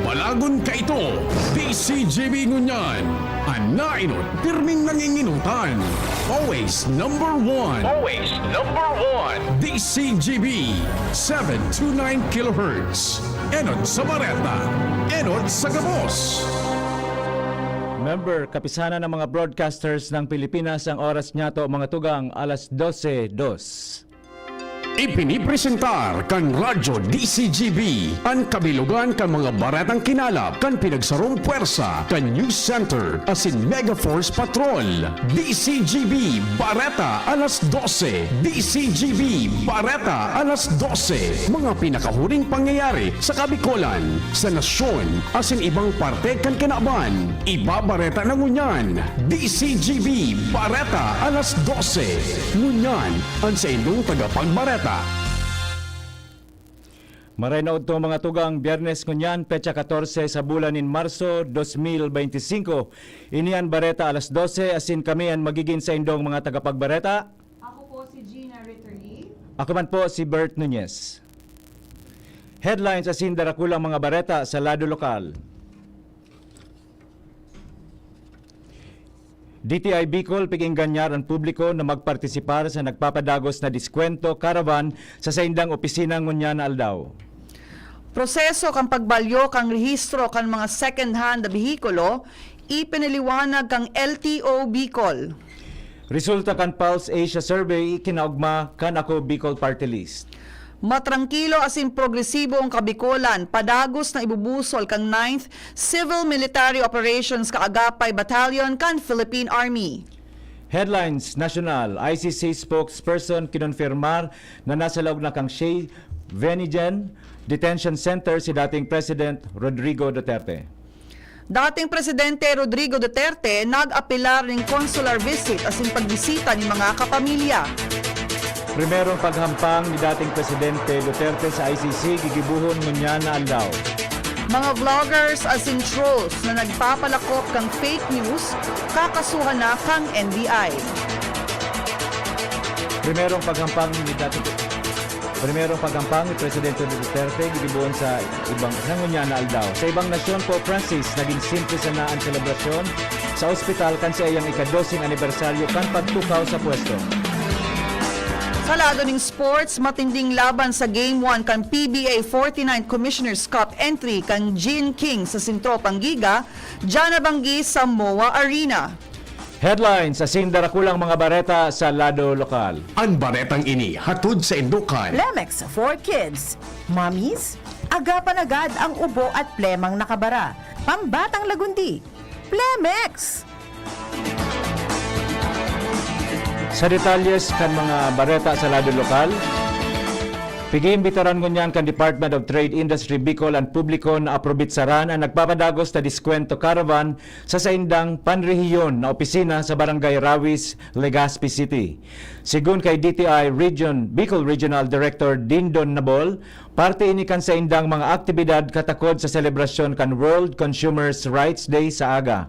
Balagon ka ito, DCGB ngunyan. Anainot, pirming nanginginutan. Always number one. Always number one. DCGB, 729 kHz. Enot sa Bareta, Enot sa Gabos. Member, kapisanan ng mga broadcasters ng Pilipinas ang oras niya to mga tugang alas 12:02. Ipinipresentar kan Radyo DCGB ang kabilugan kan mga baretang kinalap kan pinagsarong puwersa kan News Center asin Mega Force Patrol. DCGB Bareta alas 12. DCGB Bareta alas 12. Mga pinakahuling pangyayari sa Kabikolan, sa nasyon asin ibang parte kan kinaban. Ibabareta na ngunyan. DCGB Bareta alas 12. Ngunyan ang sa indong tagapagbareta. Maray na ito mga tugang Biyernes kunyan, petsa 14 sa bulan in Marso 2025. Inian Bareta alas 12, asin kami ang magiging sa indong mga tagapagbareta. Ako po si Gina Ritterly. Ako man po si Bert Nunez. Headlines asin darakulang mga bareta sa lado lokal. DTI Bicol piginganyar ang publiko na magpartisipar sa nagpapadagos na diskwento caravan sa saindang opisina ngunyan na aldaw. Proseso kang pagbalyo kang rehistro kang mga second-hand na bihikulo, ipiniliwanag kang LTO Bicol. Resulta kan Pulse Asia Survey kinaugma kan ako Bicol Party List. Matrangkilo asin progresibo ang Kabikolan, padagos na ibubusol kang 9th Civil Military Operations Kaagapay Battalion kan Philippine Army. Headlines National, ICC spokesperson kinonfirmar na nasa loob na kang Shea Venigen Detention Center si dating President Rodrigo Duterte. Dating Presidente Rodrigo Duterte nag-apilar ng consular visit asin pagbisita ni mga kapamilya. Primerong paghampang ni dating Presidente Duterte sa ICC gigibuhon ngunyan na aldaw. Mga vloggers asin trolls na nagpapalakop kang fake news, kakasuhan na kang NBI. Primerong paghampang ni Presidente Duterte gigibuhon sa ibang ngunyan na aldaw. Sa ibang nasyon po Francis naging simple sana ang selebrasyon sa ospital kan sa iyang ika-12 anibersaryo kan pagtukaw sa pwesto. Sa lado ng sports, matinding laban sa Game 1 kan PBA 49 Commissioners Cup entry kan Gene King sa Sintro Pangiga, dyan nabanggi sa MOA Arena. Headlines asin darakulang mga bareta sa lado lokal. Ang baretang ini hatod sa Indukan. Plemex for Kids. Mommies, agapan agad ang ubo at plemang nakabara. Pambatang lagundi. Plemex! Sa detalyes kan mga bareta sa lado lokal, pigiimbitaran ngunyan kan Department of Trade Industry Bicol ang publiko na aprobitsaran ang nagpapadagos na diskwento caravan sa saindang panrehiyon na opisina sa Barangay Rawis, Legazpi City. Sigun kay DTI Bicol Regional Director Dindon Nabol, parte ini kan saindang mga aktibidad katakod sa selebrasyon kan World Consumers Rights Day sa aga.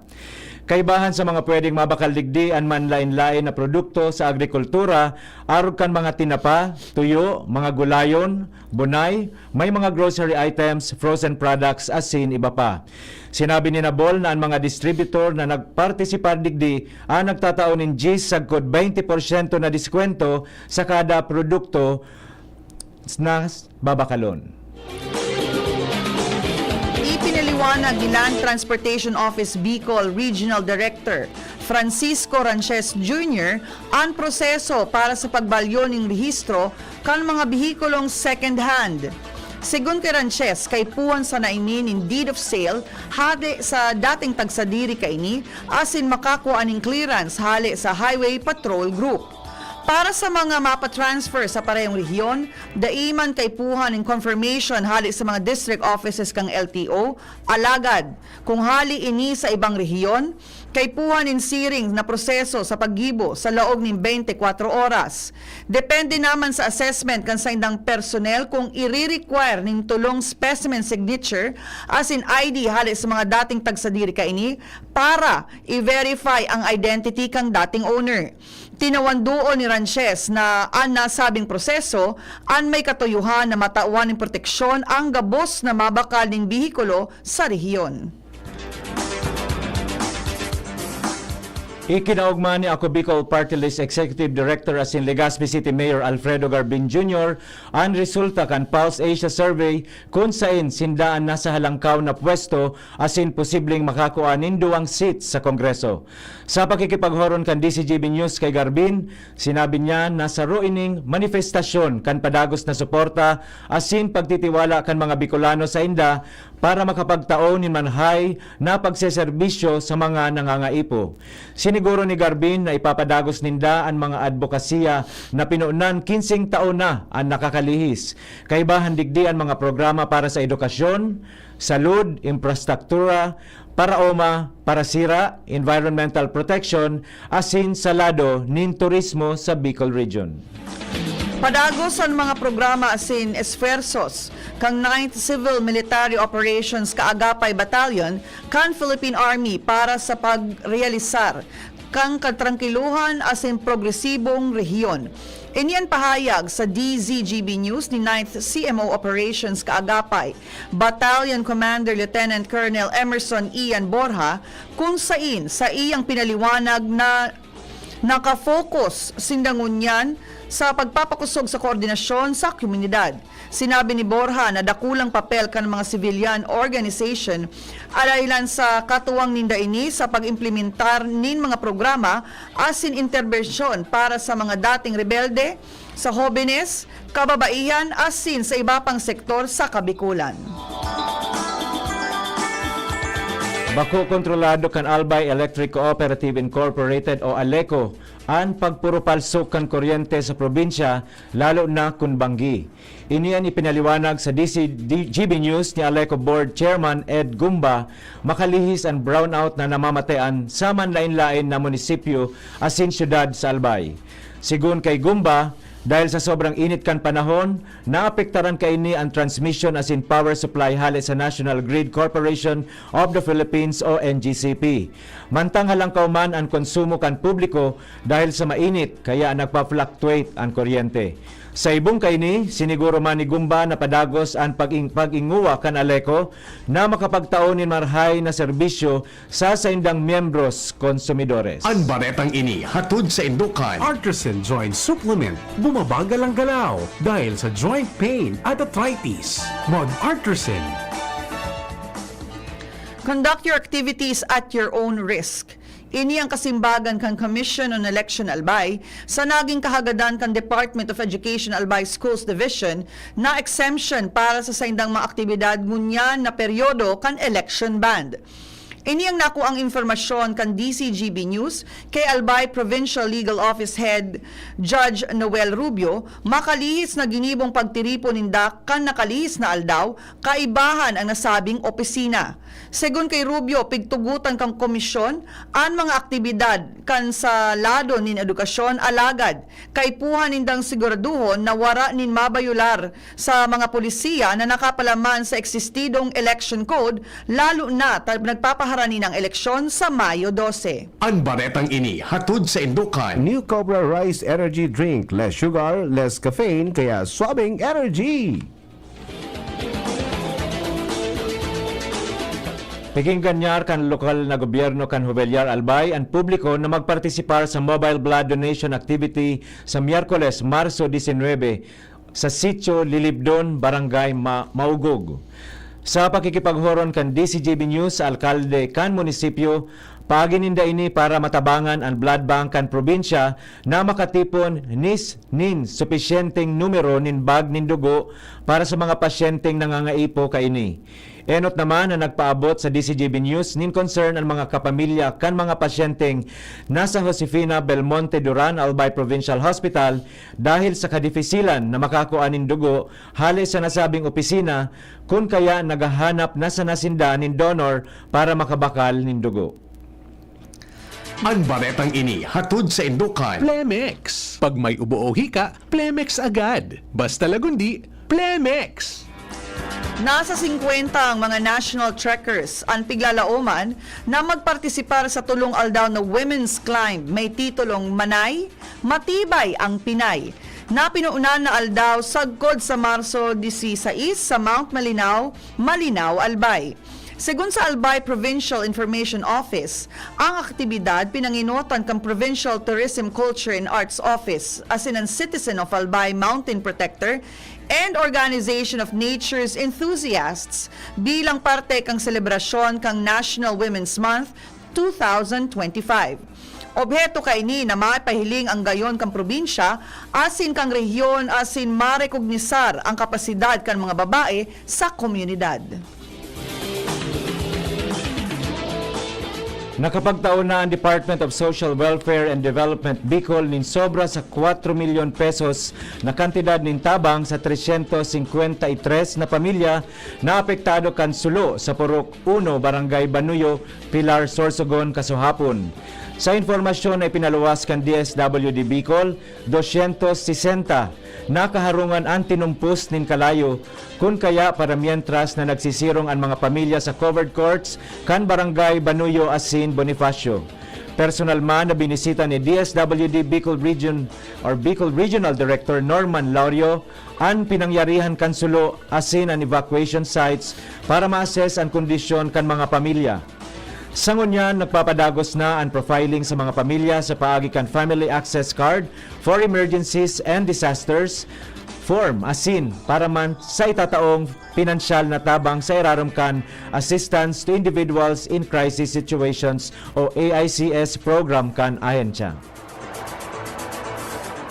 Kaibahan sa mga pwedeng mabakaldigdi ang manlain-lain na produkto sa agrikultura, arog kan mga tinapa, tuyo, mga gulayon, bunay, may mga grocery items, frozen products, asin, iba pa. Sinabi ni Nabol na ang mga distributor na nagpartisipar digdi ang nagtataon ng GIS sagkod 20% na diskwento sa kada produkto na babakalon. Ipinaliwanag ni Land Transportation Office Bicol Regional Director Francisco Ranches Jr. ang proseso para sa pagbalyo ng rehistro kan mga bihikulong second-hand. Sigun kay Ranches, kay puwan sa nainin in deed of sale hali sa dating tagsadiri kaini asin makakuha ng clearance hali sa Highway Patrol Group. Para sa mga mapatransfer sa parehong rehiyon, daiman kay puhan ng confirmation hali sa mga district offices kang LTO, alagad kung hali ini sa ibang rehiyon, kay puhan in siring na proseso sa paggibo sa loob ng 24 oras. Depende naman sa assessment kan sa indang personnel kung i-require ng tulong specimen signature as in ID hali sa mga dating tagsadiri kaini para i-verify ang identity kang dating owner. Tinawandoon ni Ranches na ang nasabing proseso ang may katuyuhan na matawan ng proteksyon ang gabos na mabakal ng bihikulo sa rehiyon. Ikinaugma ni Ako Bicol Party List Executive Director asin Legazpi City Mayor Alfredo Garbin Jr. ang resulta kan Pulse Asia Survey kung saan sindaan nasa halangkaw na pwesto asin posibleng makakuha nin 2 seats sa Kongreso. Sa pakikipaghoron kan DCGB News kay Garbin, sinabi niya na sa ining manifestasyon kan padagos na suporta asin pagtitiwala kan mga Bicolano sa inda para makapagtaon ni manhay na pagseserbisyo sa mga nangangaipo. Siniguro ni Garbin na ipapadagos ninda ang mga advokasya na pinuunan 15 taon na ang nakakalihis. Kaibahan digdi ang mga programa para sa edukasyon, salud, infrastruktura, paraoma, parasira, environmental protection, asin sa lado nin turismo sa Bicol Region. Padagos ang mga programa asin esfuerzos kang 9th Civil Military Operations Kaagapay Battalion kan Philippine Army para sa pagrealisar kang katrangkiluhan asin progresibong rehiyon. Iniyan pahayag sa DZGB News ni 9th CMO Operations Kaagapay Battalion Commander Lieutenant Colonel Emerson Ian Borja kung saan sa iyang pinaliwanag na nakafocus sindangunyan sa pagpapakusog sa koordinasyon sa komunidad. Sinabi ni Borja na dakulang papel kan mga civilian organization alaylan sa katuwang ninda ini sa pag-implementar nin mga programa asin interbensyon para sa mga dating rebelde, sa hobenes, kababaihan asin sa iba pang sektor sa Kabikulan. Bako kontrolado kan Albay Electric Cooperative Incorporated o ALECO ang pagpurupalsok kan kuryente sa probinsya lalo na kun banggi. Iniyan ipinaliwanag sa DCGB News ni ALECO Board Chairman Ed Gumba makalihis ang brownout na namamatayan sa manlain-lain na munisipyo asin syudad sa Albay. Sigun kay Gumba, dahil sa sobrang init kan panahon, naapektaran kaini ang transmission as in power supply hali sa National Grid Corporation of the Philippines o NGCP. Mantang halangkaw man ang konsumo kan publiko dahil sa mainit kaya nagpa-fluctuate ang kuryente. Sa ibong kaini, siniguro man ni Gumba na padagos ang pag-inguwa kan ALECO na makapagtaonin marhay na serbisyo sa saindang miyembros konsumidores. Ang baretang ini hatod sa Indukan. Artisan Joint Supplement. Bumabagal ang galaw dahil sa joint pain at arthritis. Mod Artisan. Conduct your activities at your own risk. Ini ang kasimbagan kan Commission on Election Albay sa naging kahagadan kan Department of Education Albay Schools Division na exemption para sa saindang mga aktibidad ngunyan na peryodo kan election band. Ini ang naku ang informasyon kan DCGB News kay Albay Provincial Legal Office Head Judge Noel Rubio makalihis na ginibong pagtiripon ninda kan nakalihis na aldaw kaibahan ang nasabing opisina. Segun kay Rubio, pigtugutan kang komisyon ang mga aktibidad kan sa lado nin edukasyon alagad kay puhan nindang siguraduhon na wara nin mabayular sa mga polisiya na nakapalaman sa eksistidong election code lalo na nagpapaharani ng eleksyon sa Mayo 12. Ang baretang ini hatod sa Indukan. New Cobra Rice Energy Drink. Less sugar, less caffeine, kaya swabing energy. Pikinggan niya kan lokal na gobyerno kan Hubelyar Albay ang publiko na magpartisipar sa mobile blood donation activity sa Miyerkules, Marso 19 sa Sitio Lilibdon, Barangay Maugog. Sa pakikipaghoron kan DCGB News sa alkalde kan munisipyo, pagininda ini para matabangan ang blood bank kan probinsya na makatipon nin supisyenteng numero nin bag nin dugo para sa mga pasyenteng nangangaipo kaini. Enot naman na nagpaabot sa DCGB News nin concern ang mga kapamilya kan mga pasyenteng nasa Josefina Belmonte Duran Albay Provincial Hospital dahil sa kadifisilan na makakuha nin dugo hali sa nasabing opisina kung kaya nagahanap na sa nasinda nin donor para makabakal nin dugo. Ang baretang ini hatod sa Indukan. Plemex. Pag may ubo o hika, Plemex agad. Basta lagundi, Plemex. Nasa 50 ang mga national trekkers ang piglalauman na magpartisipar sa tulong aldaw na Women's Climb may titulong Manay, Matibay ang Pinay na pinuunan na aldaw sagkod sa Marso 16 sa Mount Malinaw, Malinaw, Albay. Segun sa Albay Provincial Information Office, ang aktibidad pinanginutan kang Provincial Tourism Culture and Arts Office as in ang Citizen of Albay Mountain Protector and Organization of Nature's Enthusiasts bilang parte kang selebrasyon kang National Women's Month 2025. Objeto kay ni na maipahiling ang gayon kang probinsya asin kang rehiyon asin marekognisar ang kapasidad kan mga babae sa komunidad. Nakapagtaon na ang Department of Social Welfare and Development Bicol nin sobra sa 4 milyon pesos na kantidad nin tabang sa 353 na pamilya na apektado kan sulo sa Purok 1, Barangay Banuyo, Pilar, Sorsogon, Kasuhapon. Sa informasyon ay pinaluwas kan DSWD Bicol, 260 nakaharungan ang tinumpos nin kalayo kun kaya para mientras na nagsisirong ang mga pamilya sa covered courts kan Barangay Banuyo asin Bonifacio. Personal man na binisita ni DSWD Bicol Region or Bicol Regional Director Norman Laurio ang pinangyarihan kan sulo asin ang evacuation sites para ma-assess ang kondisyon kan mga pamilya. Sa ngunyan, nagpapadagos na ang profiling sa mga pamilya sa paagi kan Family Access Card for Emergencies and Disasters form asin para man sa itataong pinansyal na tabang sa irarumkan Assistance to Individuals in Crisis Situations o AICS program kan ahensya.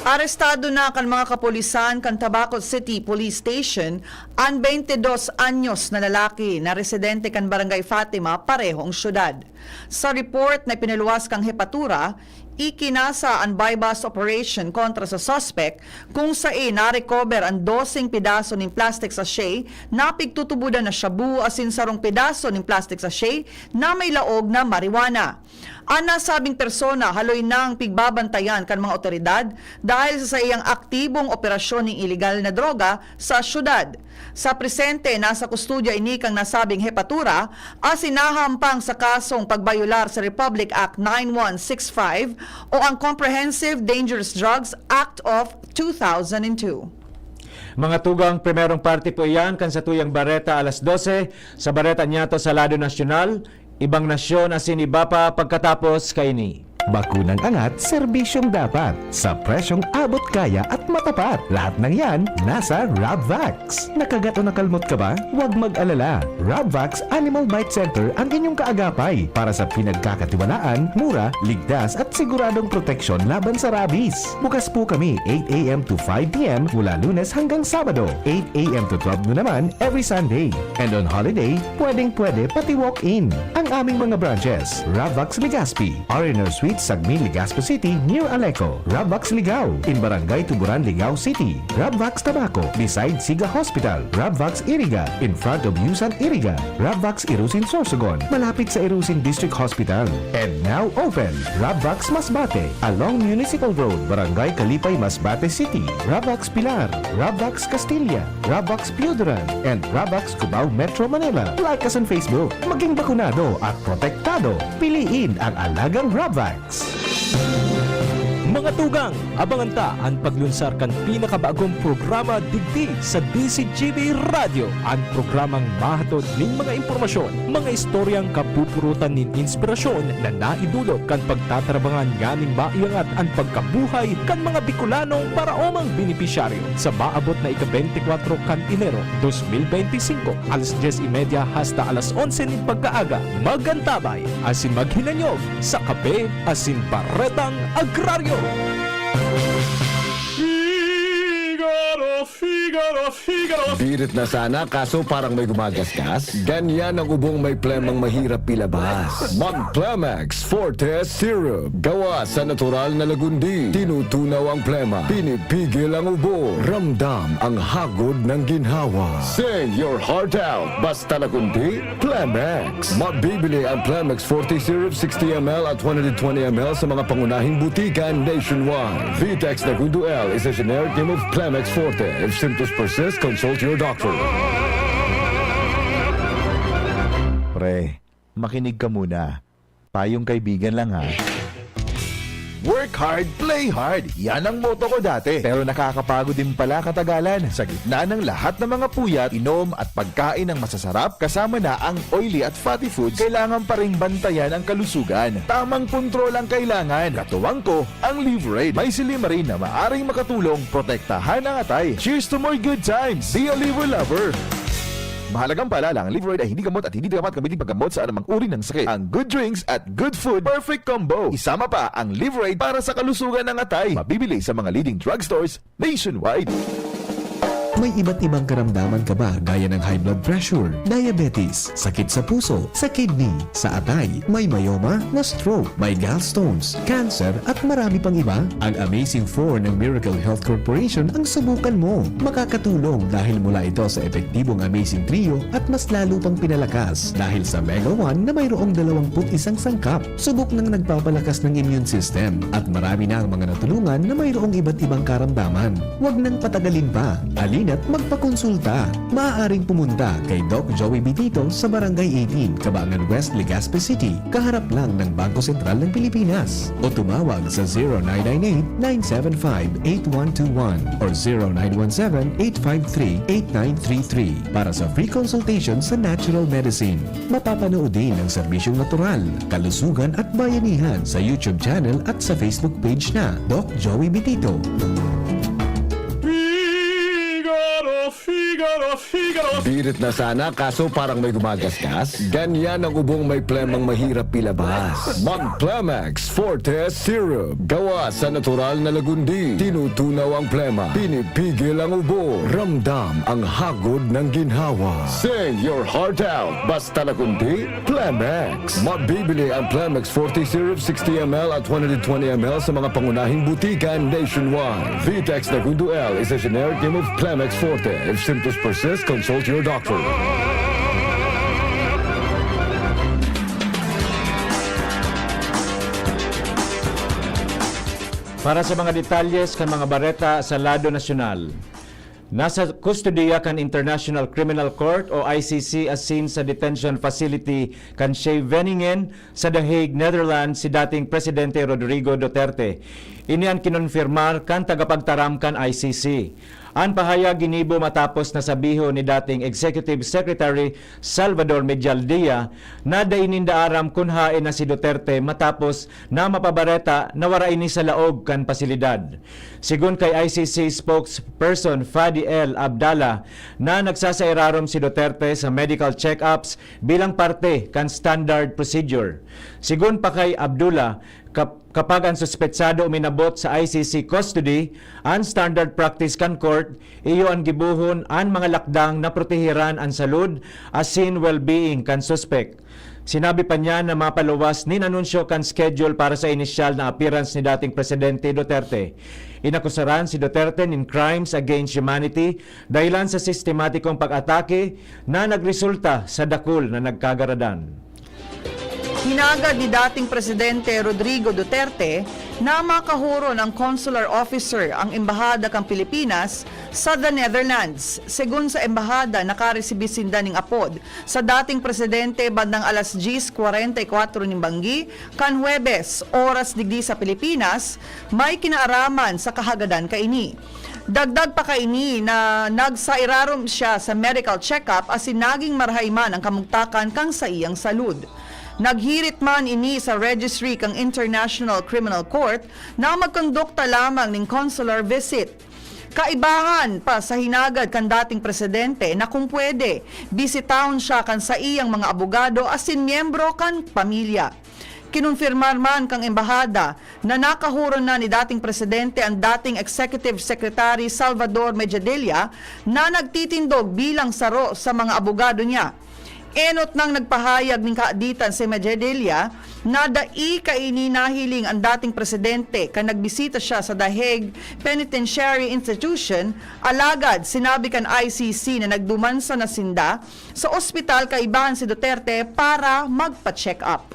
Arestado na kan mga kapulisan kan Tabaco City Police Station ang 22 anyos na lalaki na residente kan Barangay Fatima, parehong syudad. Sa report na pinaluwas kang Hepatura, ikinasa ang bypass operation kontra sa suspect kung saan na-recover ang 12 pedaso ng plastic sachet na pigtutubudan na shabu asin sarong pedaso ng plastic sachet na may laog na marijuana. Ang nasabing persona haloy nang pigbabantayan kan mga otoridad dahil sa iyang aktibong operasyon ng iligal na droga sa syudad. Sa presente, nasa kustudya ini kang nasabing Hepatura as sinahampang sa kasong pagbayular sa Republic Act 9165 o ang Comprehensive Dangerous Drugs Act of 2002. Mga tugang primerong party po iyan kan sa tuyang Bareta alas 12 sa Bareta Niato sa Lado Nasyonal, ibang nasyon asin iba pa pagkatapos kaini. Bakunang angat, serbisyong dapat. Sa presyong abot kaya at matapat. Lahat ng yan, nasa Rabvax. Nakagat o nakalmot ka ba? Huwag mag-alala. Rabvax Animal Bite Center ang inyong kaagapay para sa pinagkakatiwalaan, mura, ligtas at siguradong proteksyon laban sa rabies. Bukas po kami 8 a.m. to 5 p.m. mula Lunes hanggang Sabado. 8 a.m. to 12 na naman every Sunday. And on holiday, pwedeng-pwede pati walk-in. Ang aming mga branches, Rabvax Legazpi, R&R Suite Sagmin, Legazpo City, near Aleco. Rabvax Ligao, in Barangay Tuburan, Ligao City. Rabvax Tabaco, beside Siga Hospital. Rabvax Iriga, in front of Yusan Iriga. Rabvax Irusin Sorsogon, malapit sa Irusin District Hospital. And now open, Rabvax Masbate, along Municipal Road, Barangay Kalipay, Masbate City. Rabvax Pilar, Rabvax Castilla, Rabvax Pioduran, and Rabvax Cubao Metro Manila. Like us on Facebook, maging bakunado at protektado. Piliin ang alagang Rabvax. Mga tugang, abangan ta ang paglunsar kan pinakabagong programa digdi sa DCGB Radio. Ang programang mahatod ning mga impormasyon, mga istoryang kapupurutan nin inspirasyon na naidulot kan pagtatrabangan ganing maiangat ang pagkabuhay kan mga Bicolanong paraomang benepisyaryo sa maabot na ika-24 kan Enero 2025 alas 10:30 hasta alas 11 nin pagkaaga. Magantabay asin maghinanyog sa kape asin baretang agraryo. Birit na sana kaso parang may gumagasgas. Ganyan ang ubong may plemang mahirap ilabas. Mag-Plemex Forte Syrup. Gawa sa natural na lagundi. Tinutunaw ang plema. Pinipigil ang ubo. Ramdam ang hagod ng ginhawa. Sing your heart out. Basta lagundi, Plemex. Mabibili ang Plemex Forte Syrup 60ml at 120ml sa mga pangunahing butikan nationwide. Vitex Nagundo L is a generic name of Plemex Forte. If symptoms persist, consult your doctor. Pre, makinig ka muna. Payong kaibigan lang ha. Work hard, play hard. Yan ang motto ko dati. Pero nakakapagod din pala katagalan. Sa gitna ng lahat ng mga puyat, inom at pagkain ng masasarap, kasama na ang oily at fatty foods, kailangan pa ring bantayan ang kalusugan. Tamang kontrol ang kailangan. Katuwang ko, ang Liverade. May silimarin na maaring makatulong protektahan ang atay. Cheers to more good times. Be a liver lover. Mahalagang paalala, ang Liverade ay hindi gamot at hindi dapat gamitin paggamot sa anumang uri ng sakit. Ang good drinks at good food, perfect combo. Isama pa ang Liverade para sa kalusugan ng atay. Mabibili sa mga leading drugstores nationwide. May iba't ibang karamdaman ka ba gaya ng high blood pressure, diabetes, sakit sa puso, sa kidney, sa atay, may myoma, na stroke, may gallstones, cancer at marami pang iba? Ang Amazing 4 ng Miracle Health Corporation ang subukan mo. Makakatulong dahil mula ito sa epektibong Amazing Trio at mas lalo pang pinalakas dahil sa Mega 1 na mayroong 21 sangkap. Subok ng nagpapalakas ng immune system at marami na ang mga natulungan na mayroong iba't ibang karamdaman. Huwag nang patagalin pa. Alina't magpakonsulta. Maaaring pumunta kay Doc Joey Bitito sa Barangay 18, Cabangan West, Legazpi City, kaharap lang ng Bangko Sentral ng Pilipinas. O tumawag sa 0998-975-8121 or 0917-853-8933 para sa free consultation sa natural medicine. Mapapanood din ang serbisyong natural, kalusugan at bayanihan sa YouTube channel at sa Facebook page na Doc Joey Bitito. Birit na sana kaso parang may gumagasgas. Ganyan ang ubong may plemang mahirap ilabas. Mag-Plemex Forte Syrup. Gawa sa natural na lagundi. Tinutunaw ang plema. Pinipigil ang ubo. Ramdam ang hagod ng ginhawa. Sing your heart out. Basta lagundi, Plemex. Mabibili ang Plemex Forte Syrup 60ml at 120ml sa mga pangunahing butikan nationwide. Vitex Nagundo L is a generic name of Plemex Forte. If symptoms persist, consult your doctor. Para sa mga detalles kan mga bareta sa lado nasyonal, nasa kustodiya kan International Criminal Court o ICC asin sa detention facility kan Scheveningen sa The Hague, Netherlands si dating Presidente Rodrigo Duterte. Ini ang kinonfirmar kan tagapagtaram kan ICC. Ang pahayag ginibo matapos na sabiho ni dating Executive Secretary Salvador Medialdia na daininda-aram kunhain na si Duterte matapos na mapabareta na wara ini sa laog kan pasilidad. Sigun kay ICC spokesperson Fadi El Abdallah na nagsasairarom si Duterte sa medical check-ups bilang parte kan standard procedure. Sigun pa kay Abdullah, kapag ang suspetsado uminabot sa ICC custody, ang standard practice kan court, iyo ang gibuhon ang mga lakdang na protehiran ang salud asin well-being kan suspect. Sinabi pa niya na mapaluwas ni nanunsyo kan schedule para sa inisyal na appearance ni dating Presidente Duterte. Inakusaran si Duterte in crimes against humanity dahilan sa sistematikong pag-atake na nagresulta sa dakul na nagkagaradan. Hinagad ni dating Presidente Rodrigo Duterte na makahuro ng consular officer ang Embahada ng Pilipinas sa the Netherlands. Segun sa Embahada, nakaresibisinde ning apod sa dating Presidente bandang alas 10:44 ng banggi, kan Huwebes, oras digdi sa Pilipinas, may kinaaraman sa kahagadan kaini. Dagdag pa kaini na nagsairarom siya sa medical check-up asin naging marhayman ang kamugtakan kang sa iyang salud. Naghirit man ini sa registry kang International Criminal Court na magkondukta lamang ng consular visit. Kaibahan pa sa hinagad kan dating presidente na kung pwede, bisitahon siya kan sa iyang mga abogado asin miyembro kan pamilya. Kinonfirmar man kang embahada na nakahuron na ni dating presidente ang dating Executive Secretary Salvador Mediadilla na nagtitindog bilang saro sa mga abogado niya. Enot nang nagpahayag ng kaaditan si Mediadilla na dai kaini nahiling ang dating presidente kan nagbisita siya sa The Hague Penitentiary Institution, alagad sinabi kan ICC na nagdumansa na sinda sa ospital kaibahan si Duterte para magpa-check up.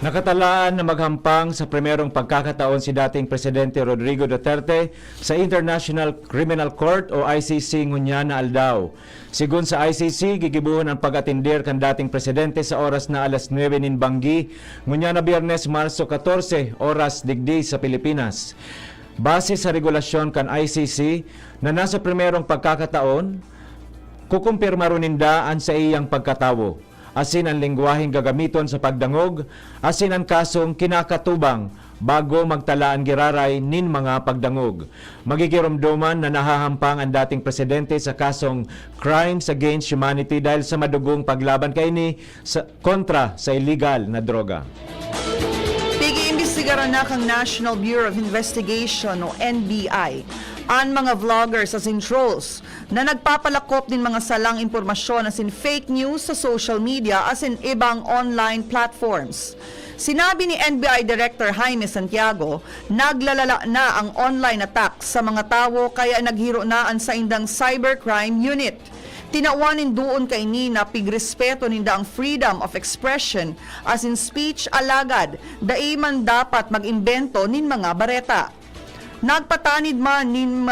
Nakatalaan na maghampang sa primerong pagkakataon si dating Presidente Rodrigo Duterte sa International Criminal Court o ICC ngunya na aldaw. Sigun sa ICC, gigibuhon ang pag-atindir kan dating Presidente sa oras na alas 9 nin Banggi, ngunya na Biyernes, Marso 14, oras digdi sa Pilipinas. Base sa regulasyon kan ICC na nasa primerong pagkakataon, kukumpirma runinda ang sa iyang pagkatawo. Asin ang lengguwaheng gagamiton sa pagdangog, asin ang kasong kinakatubang bago magtalaan giraray nin mga pagdangog. Magigiromdoman na nahahampang ang dating presidente sa kasong crimes against humanity dahil sa madugong paglaban kay ni kontra sa illegal na droga. Pigi-imbestigaran na kang National Bureau of Investigation o NBI ang mga vloggers as in trolls na nagpapalakop din mga salang impormasyon as in fake news sa social media as in ibang online platforms. Sinabi ni NBI Director Jaime Santiago, naglalala na ang online attack sa mga tao kaya naghiro na ang saindang cybercrime unit. Tinawanin doon kay Nina pigrespeto ninda ang freedom of expression as in speech alagad, daiman dapat mag-imbento nin mga bareta. Nagpatanid man nin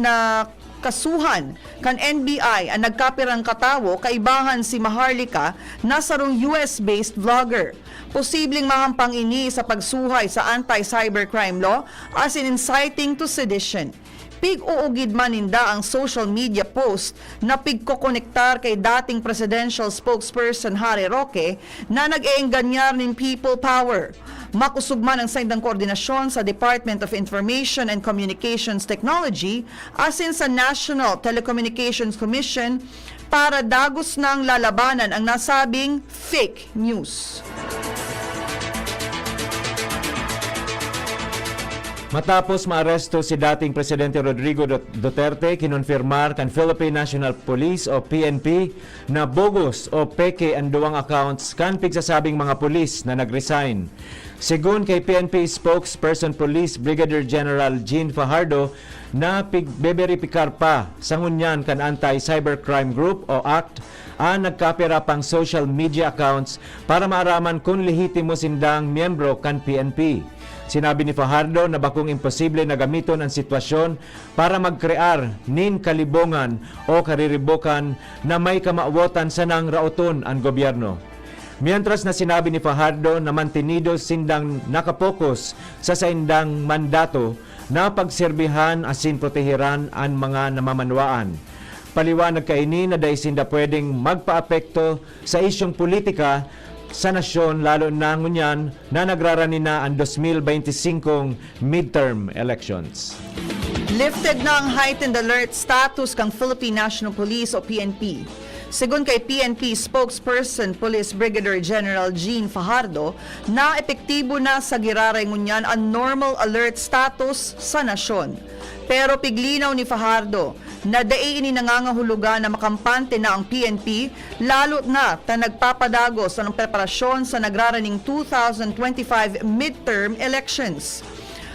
na kasuhan kan NBI ang nagkapirang katawo kaibahan si Maharlika na sarong US-based vlogger. Posibleng mahampang ini sa pagsuhay sa anti-cybercrime law as in inciting to sedition. Pig-uugid man ninda ang social media post na pigkokonektar kay dating presidential spokesperson Harry Roque na nag-eenganyar nin people power. Makusog man ang saindang koordinasyon sa Department of Information and Communications Technology asin sa National Telecommunications Commission para dagos nang lalabanan ang nasabing fake news. Matapos maaresto si dating Presidente Rodrigo Duterte, kinonfirmar kan Philippine National Police o PNP na bogus o peke ang duwang accounts kan pigsasabing mga pulis na nag-resign. Sigun kay PNP spokesperson Police Brigadier General Jean Fajardo na pigbeberipikar pa sa ngunyan kan Anti-Cybercrime Group o ACT ang nagkapira pang social media accounts para maaraman kung lehitimo sindang miyembro kan PNP. Sinabi ni Fajardo na bakong imposible na gamiton ang sitwasyon para magkrear nin kalibongan o kariribokan na may kamawotan sa nang rauton ang gobyerno. Mientras na sinabi ni Fajardo na mantenido sindang nakapokus sa saindang mandato na pagserbihan asin protehiran ang mga namamanwaan. Paliwanag kaini na dahil sinda pwedeng magpaapekto sa isyong politika sa nasyon lalo na ngunyan na nagrarani na ang 2025 midterm elections. Lifted na ang heightened alert status kang Philippine National Police o PNP. Sigun kay PNP spokesperson Police Brigadier General Jean Fajardo, na epektibo na sa giraray ngunyan ang normal alert status sa nasyon. Pero piglinaw ni Fajardo na daiini nangangahulugan na makampante na ang PNP lalo na ta nagpapadagos sa preparasyon sa nagraraning 2025 midterm elections.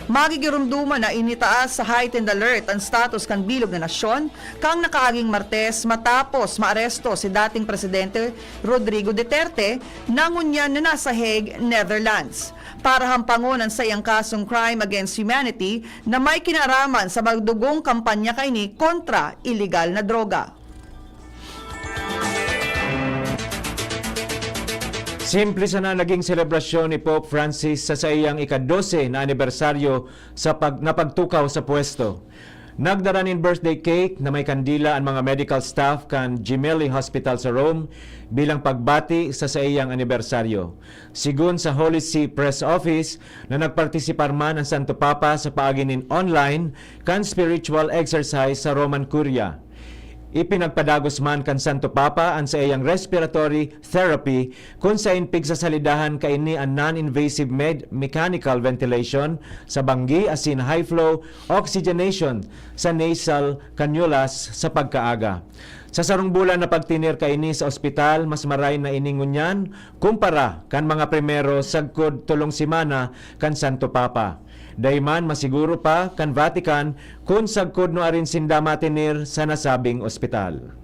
Magigirumduman na initaas sa heightened alert ang status kan bilog na nasyon kang nakaaging Martes matapos maaresto si dating Presidente Rodrigo Duterte na ngunyan na nasa Hague, Netherlands, para hampangon ang sayang kasong crime against humanity na may kinaraman sa magdugong kampanya kaini kontra illegal na droga. Simple sana naging selebrasyon ni Pope Francis sa iyang ika-12 na anibersaryo sa napagtukaw sa pwesto. Nagdara nin birthday cake na may kandila ang mga medical staff kan Gemelli Hospital sa Rome bilang pagbati sa iyang anibersaryo. Sigun sa Holy See Press Office na nagpartisipar man ang Santo Papa sa paaginin online kan spiritual exercise sa Roman Curia. Ipinagpadagos man kan Santo Papa ang sa iyang respiratory therapy kung sa inpig sa salidahan kaini ang non-invasive mechanical ventilation sa banggi asin high flow oxygenation sa nasal cannulas sa pagkaaga. Sa sarong bulan na pagtinir kaini sa ospital, mas maray na iningunyan kumpara kan mga primero sagkod tulong simana kan Santo Papa. Dayman masiguro pa kan Vatican kung sagkod no arin sinda matinir sa nasabing ospital.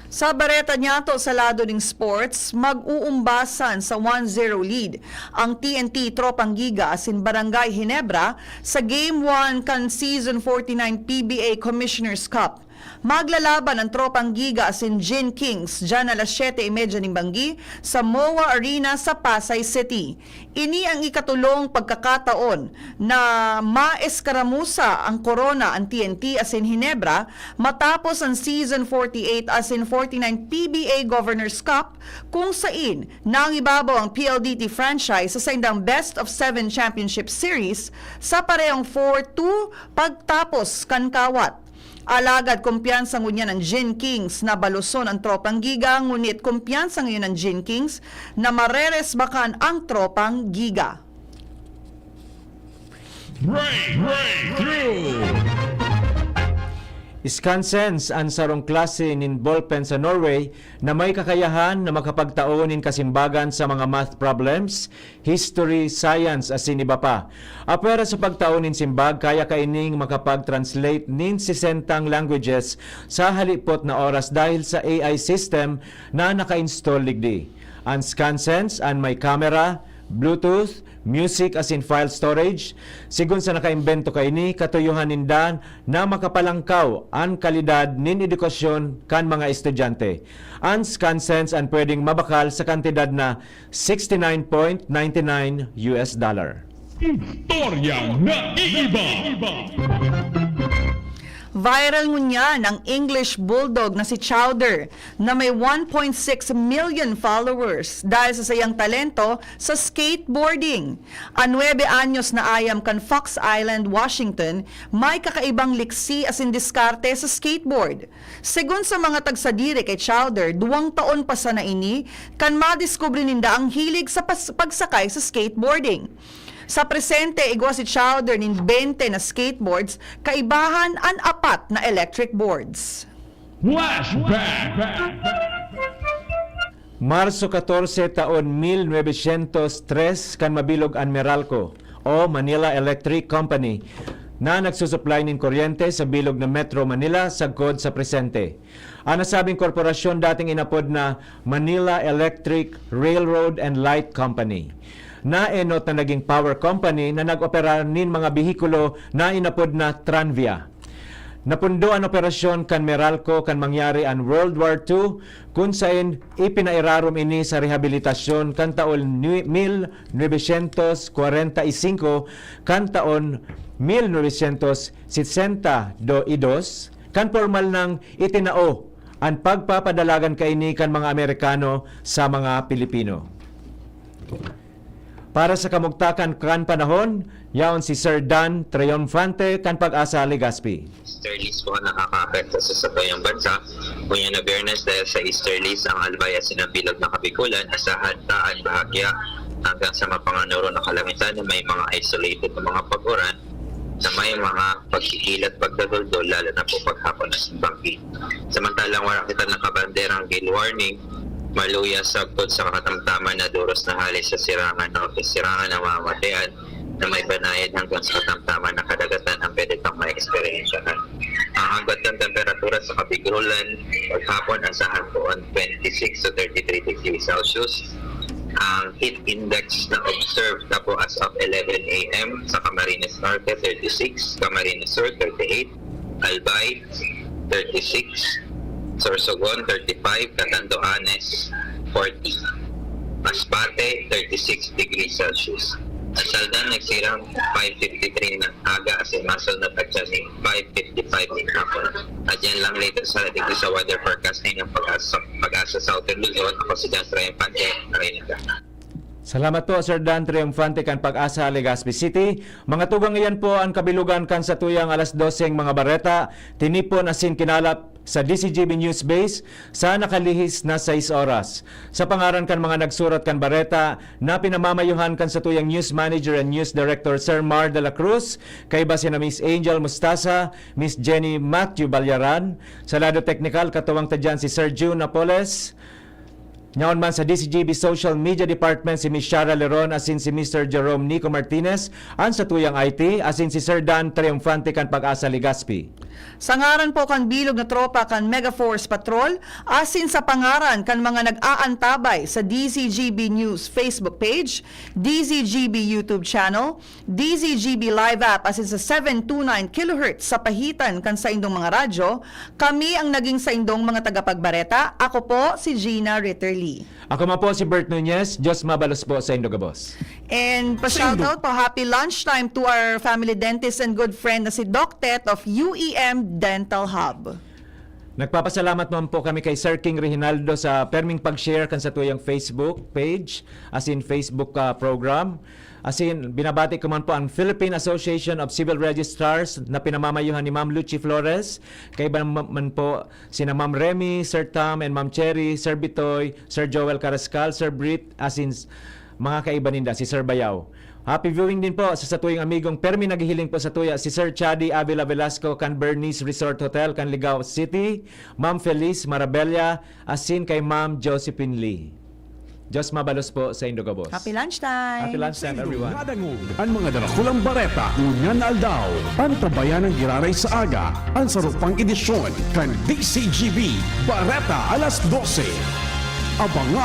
Sa Bareta Niato sa lado ng sports, mag-uumbasan sa 1-0 lead ang TNT Tropang Giga asin Barangay Ginebra sa Game 1 kan Season 49 PBA Commissioner's Cup. Maglalaban ang Tropang Giga asin Gin Kings dyan alas 7:30 ng Banggi sa MOA Arena sa Pasay City. Ini ang ikatulong pagkakataon na maeskaramusa ang Corona ang TNT asin Ginebra matapos ang Season 48 asin 49 PBA Governors Cup kung saan nangibabaw ang PLDT franchise sa saindang Best of 7 Championship Series sa parehong 4-2 pagtapos kan kawat. Alagad kumpiyansa ngunya ng Gin Kings na baluson ang Tropang Giga, ngunit kumpiyansa ngayon ng Gin Kings na mareresbakan ang Tropang Giga. Skansens ang sarong klase nin ballpen sa Norway na may kakayahan na makapagtaon nin kasimbagan sa mga math problems, history, science asin iba pa. Apera sa pagtaon nin simbag kaya kaining makapag-translate nin 60 languages sa halipot na oras dahil sa AI system na naka-install ligdi. Ang Skansens ang may camera, Bluetooth, music as in file storage. Sigun sa nakaimbento kaini, katuyuhan nindan na makapalangkaw ang kalidad nin edukasyon kan mga estudyante. Ang Skansens ang pwedeng mabakal sa kantidad na $69.99. Istoryang naiiba. Viral ngunya ng English Bulldog na si Chowder na may 1.6 million followers dahil sa sayang talento sa skateboarding. Ang 9 anyos na ayam kan Fox Island, Washington, may kakaibang liksi as in diskarte sa skateboard. Segun sa mga tagsadire kay Chowder, 2 taon pa sa naini kan madiskubre ninda ang hilig sa pagsakay sa skateboarding. Sa presente, igwa si Chowder nin 20 na skateboards, kaibahan ang 4 na electric boards. Marso 14 taon 1903 kan mabilog ang Meralco o Manila Electric Company na nagsusupply ng kuryente sa bilog na Metro Manila sagkod sa presente. Ang nasabing korporasyon dating inapod na Manila Electric Railroad and Light Company. Naenot na naging power company na nag-opera nin mga bihikulo na inapod na Tranvia. Napundo ang operasyon kan Meralco kan mangyari ang World War II kung saan ipinairarom ini sa rehabilitasyon kan taon 1945 kan taon 1962 kan formal nang itinao ang pagpapadalagan kaini kan mga Amerikano sa mga Pilipino. Para sa kamugtakan kan panahon, yaon si Sir Dan Triumphante kan Pag-asa Legazpi. Easterlies po nakaka-apekto sa sabayang bansa. Kunya na fairness dahil sa Easterlies ang albay at sinabilog na kabikulan, asahan taan bahagya hanggang sa mapanganuro na kalangitan na may mga isolated na mga paguran na may mga pagkikilat pagdaduldol lalo na po paghapon na simbangki. Samantalang wala kita nakabanderang gale warning, maluya sabtod sa katamtaman na duros na halis sa sirangan o sirangan na mamatayan na may banayad hanggang sa katamtaman na kadagatan ang pwede pang ma-experiensyahan. Ang hanggat ng temperatura sa Kabigulan paghapon asahan po ang 26 to 33 degrees Celsius. Ang heat index na observed na po as of 11 a.m. sa Camarines Norte 36, Camarines Sur 38, Albay 36, Sorsogon 35, Catanduanes 40, Masbate 36 degrees Celsius. Ang Saldan nagsirang 5:53 ng aga as in masal na tagsaning 5:55 ng hapon. At yan lang later sa dito sa weather forecasting ng Pag-asa Southern Luzon. Ako si Jan Triumphante, narinig ka. Salamat po Sir Dan Triumphante kan Pag-asa Legazpi City. Mga tugang iyan po ang kabilugan kan sa tuyang alas 12 mga bareta. Tinipon asin kinalap sa DCGB News Base sa nakalihis na 6 oras. Sa pangaran kan mga nagsurat kan bareta na pinamamayuhan kan sa tuyang News Manager and News Director Sir Mar de la Cruz, kay base na Miss Angel Mustasa, Miss Jenny Matthew Balyaran, sa lado technical katuwang tadyan si Sir June Napoles, Nyaon man sa DCGB Social Media Department si Ms. Shara Leron asin si Mr. Jerome Nico Martinez, ang sa tuyang IT asin si Sir Dan Triumphante kan Pag-asa Legazpi. Sangaran po kan bilog na tropa kan Megaforce Patrol, asin sa pangaran kan mga nag-aantabay sa DZGB News Facebook page, DZGB YouTube channel, DZGB Live app asin sa 729 kHz sa pahitan kan sa indong mga radyo, kami ang naging sa indong mga tagapagbareta. Ako po si Gina Ritterly. Ako man po si Bert Nunez. Diyos mabalos po sa Indogabos. And pa-shoutout po, happy lunchtime to our family dentist and good friend na si Doc Tet of UEM Dental Hub. Nagpapasalamat naman po kami kay Sir King Reginaldo sa perming pag-share kan sa tuyang Facebook page, as in Facebook program. As in, binabati ko man po ang Philippine Association of Civil Registrars na pinamamayuhan ni Ma'am Lucy Flores, kay man po sina Ma'am Remy, Sir Tom, and Ma'am Cherry, Sir Bitoy, Sir Joel Carrascal, Sir Brit, as in mga kaiba ninda, si Sir Bayaw. Happy viewing din po sa tuyong amigong permi naghihiling po sa tuya si Sir Chadi Avila Velasco kan Bernice Resort Hotel kan Ligao City, Ma'am Feliz Marabella, asin kay Ma'am Josephine Lee. Diyos mabalos po sa Indogabos. Happy lunchtime! Happy lunchtime, everyone. Nadangog ang mga darakulang bareta, unyan aldaw, ang tabayan ng giraray sa aga, ang sarupang edisyon kan DCGB, Bareta alas 12. Abangan